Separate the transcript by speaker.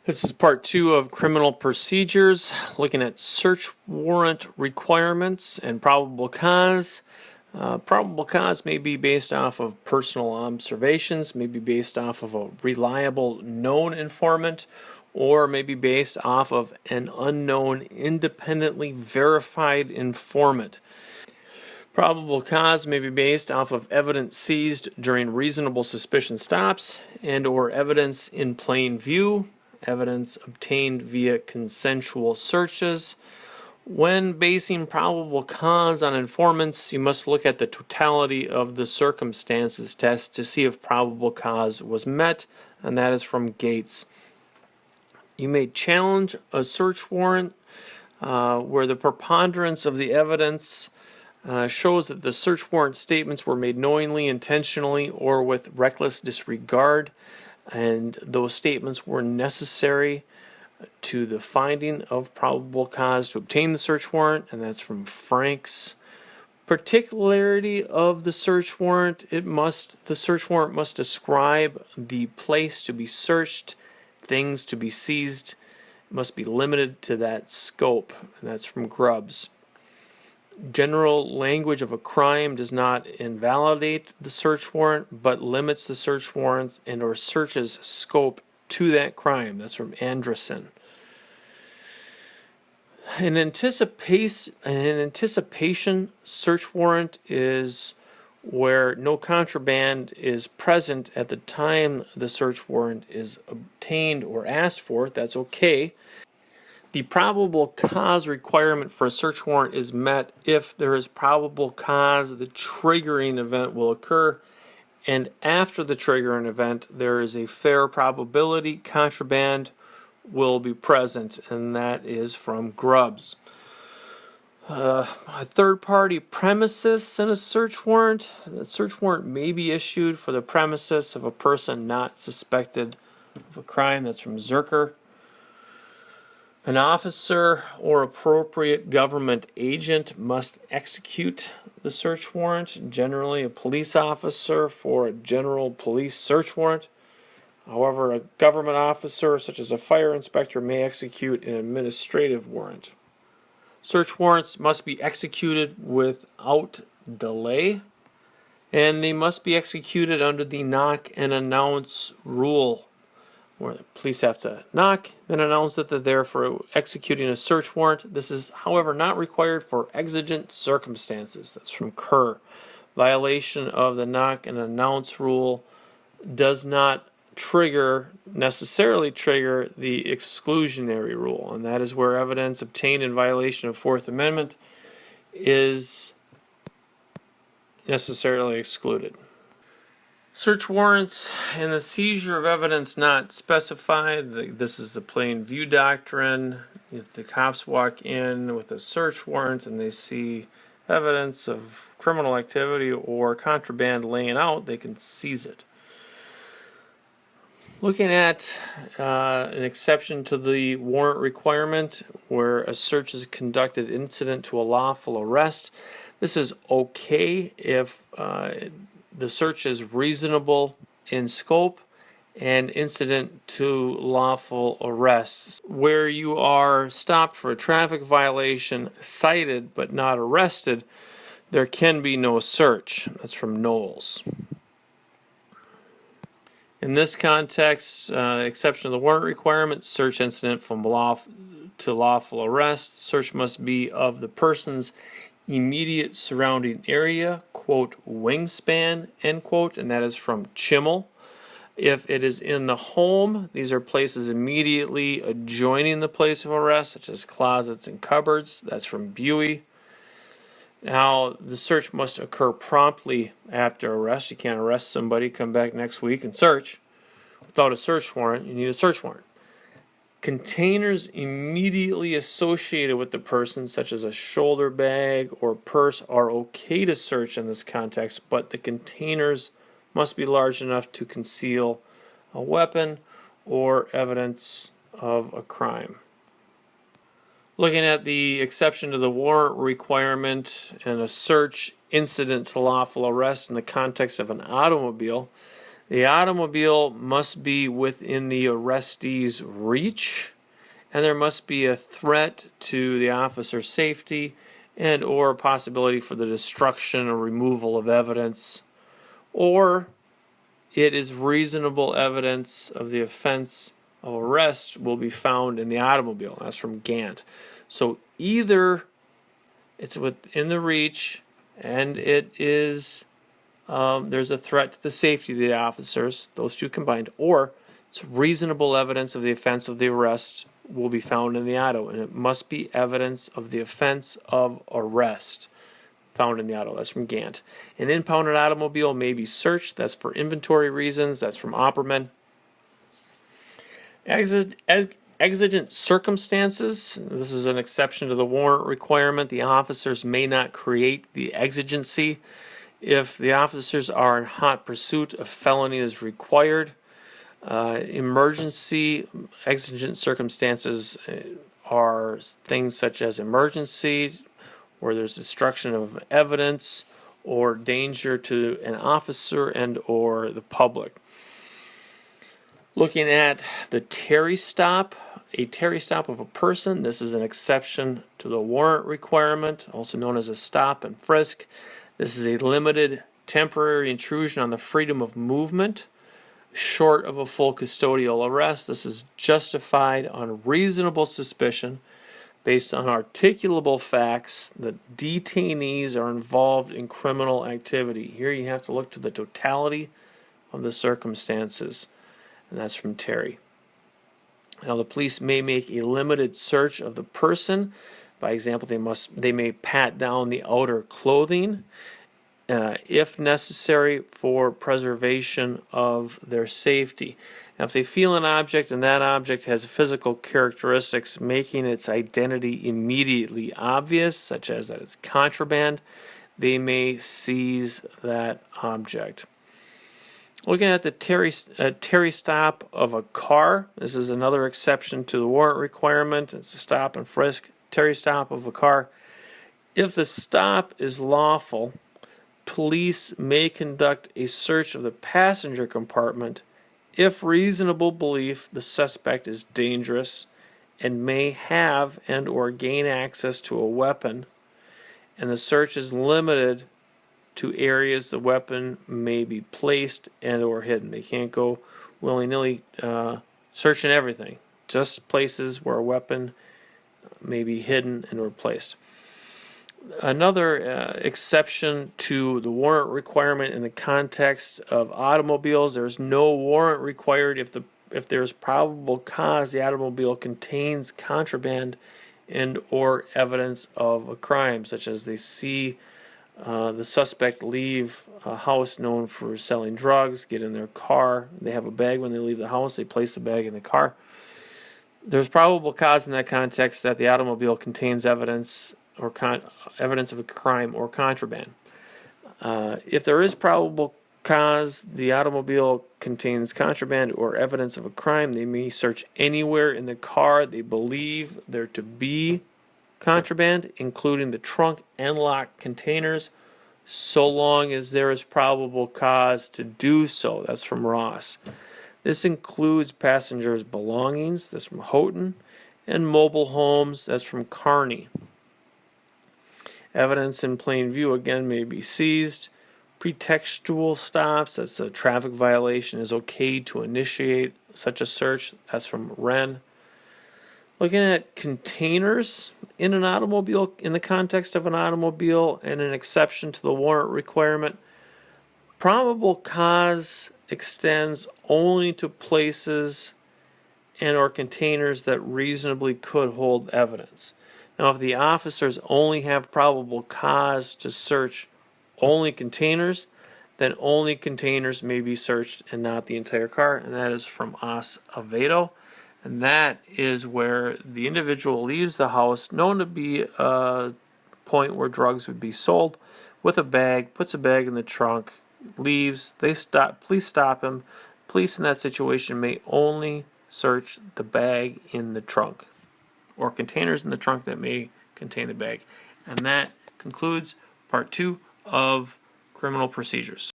Speaker 1: This is part 2 of criminal procedures, looking at search warrant requirements and probable cause. Probable cause may be based off of personal observations, may be based off of a reliable known informant, or may be based off of an unknown independently verified informant. Probable cause may be based off of evidence seized during reasonable suspicion stops and or evidence in plain view, evidence obtained via consensual searches. When basing probable cause on informants, you must look at the totality of the circumstances test to see if probable cause was met, and that is from Gates. You may challenge a search warrant where the preponderance of the evidence shows that the search warrant statements were made knowingly, intentionally, or with reckless disregard, and those statements were necessary to the finding of probable cause to obtain the search warrant, and that's from Frank's. Particularity of the search warrant, the search warrant must describe the place to be searched, things to be seized. It must be limited to that scope, and that's from Grubbs. General language of a crime does not invalidate the search warrant, but limits the search warrant and or search's scope to that crime. That's from Anderson. An anticipation search warrant is where no contraband is present at the time the search warrant is obtained or asked for. That's okay. The probable cause requirement for a search warrant is met if there is probable cause the triggering event will occur, and after the triggering event there is a fair probability contraband will be present, and that is from Grubbs. A third-party premises in a search warrant. The search warrant may be issued for the premises of a person not suspected of a crime. That's from Zerker. An officer or appropriate government agent must execute the search warrant, generally a police officer for a general police search warrant. However, a government officer, such as a fire inspector, may execute an administrative warrant. Search warrants must be executed without delay, and they must be executed under the knock and announce rule, where the police have to knock and announce that they're there for executing a search warrant. This is, however, not required for exigent circumstances. That's from Kerr. Violation of the knock and announce rule does not necessarily trigger the exclusionary rule, and that is where evidence obtained in violation of Fourth Amendment is necessarily excluded. Search warrants and the seizure of evidence not specified. This is the plain view doctrine. If the cops walk in with a search warrant and they see evidence of criminal activity or contraband laying out, they can seize it. Looking at an exception to the warrant requirement where a search is conducted incident to a lawful arrest. This is okay if the search is reasonable in scope and incident to lawful arrest. Where you are stopped for a traffic violation, cited but not arrested, there can be no search. That's from Knowles. In this context, exception to the warrant requirement, search incident from to lawful arrest. Search must be of the person's immediate surrounding area, quote, wingspan, end quote, and that is from Chimmel. If it is in the home, these are places immediately adjoining the place of arrest, such as closets and cupboards. That's from Buey. Now, the search must occur promptly after arrest. You can't arrest somebody, come back next week and search. Without a search warrant, you need a search warrant. Containers immediately associated with the person, such as a shoulder bag or purse, are okay to search in this context, but the containers must be large enough to conceal a weapon or evidence of a crime. Looking at the exception to the warrant requirement and a search incident to lawful arrest in the context of an automobile, The automobile must be within the arrestee's reach, and there must be a threat to the officer's safety and or possibility for the destruction or removal of evidence, or it is reasonable evidence of the offense of arrest will be found in the automobile. That's from Gant. So either it's within the reach and it is there's a threat to the safety of the officers, those two combined, or it's reasonable evidence of the offense of the arrest will be found in the auto, and it must be evidence of the offense of arrest found in the auto. That's from Gant. An impounded automobile may be searched. That's for inventory reasons. That's from Opperman. Exigent circumstances. This is an exception to the warrant requirement. The officers may not create the exigency. If the officers are in hot pursuit, a felony is required. Emergency exigent circumstances are things such as emergency, where there's destruction of evidence or danger to an officer and or the public. Looking at the Terry stop, a Terry stop of a person, this is an exception to the warrant requirement, also known as a stop and frisk. This is a limited temporary intrusion on the freedom of movement, short of a full custodial arrest. This is justified on reasonable suspicion based on articulable facts that detainees are involved in criminal activity. Here you have to look to the totality of the circumstances, and that's from Terry. Now the police may make a limited search of the person. By example, they may pat down the outer clothing if necessary for preservation of their safety. Now, if they feel an object and that object has physical characteristics making its identity immediately obvious, such as that it's contraband, they may seize that object. Looking at the Terry stop of a car, this is another exception to the warrant requirement. It's a stop and frisk. Terry stop of a car. If the stop is lawful, police may conduct a search of the passenger compartment if reasonable belief the suspect is dangerous and may have and or gain access to a weapon, and the search is limited to areas the weapon may be placed and or hidden. They can't go willy-nilly searching everything, just places where a weapon may be hidden and or placed. Another exception to the warrant requirement in the context of automobiles, there's no warrant required if there's probable cause the automobile contains contraband and or evidence of a crime, such as they see the suspect leave a house known for selling drugs, get in their car, they have a bag when they leave the house, they place the bag in the car. There's probable cause in that context that the automobile contains evidence or evidence of a crime or contraband. If there is probable cause the automobile contains contraband or evidence of a crime, they may search anywhere in the car they believe there to be contraband, including the trunk and locked containers, so long as there is probable cause to do so. That's from Ross. This includes passengers' belongings, that's from Houghton, and mobile homes, that's from Carney. Evidence in plain view, again, may be seized. Pretextual stops, that's a traffic violation, is okay to initiate such a search. That's from Wren. Looking at containers in an automobile, in the context of an automobile and an exception to the warrant requirement, probable cause extends only to places and or containers that reasonably could hold evidence. Now, if the officers only have probable cause to search only containers, then only containers may be searched and not the entire car, and that is from Acevedo. And that is where the individual leaves the house, known to be a point where drugs would be sold, with a bag, puts a bag in the trunk, leaves, they stop, police stop him. Police in that situation may only search the bag in the trunk, or containers in the trunk that may contain the bag. And that concludes part 2 of criminal procedures.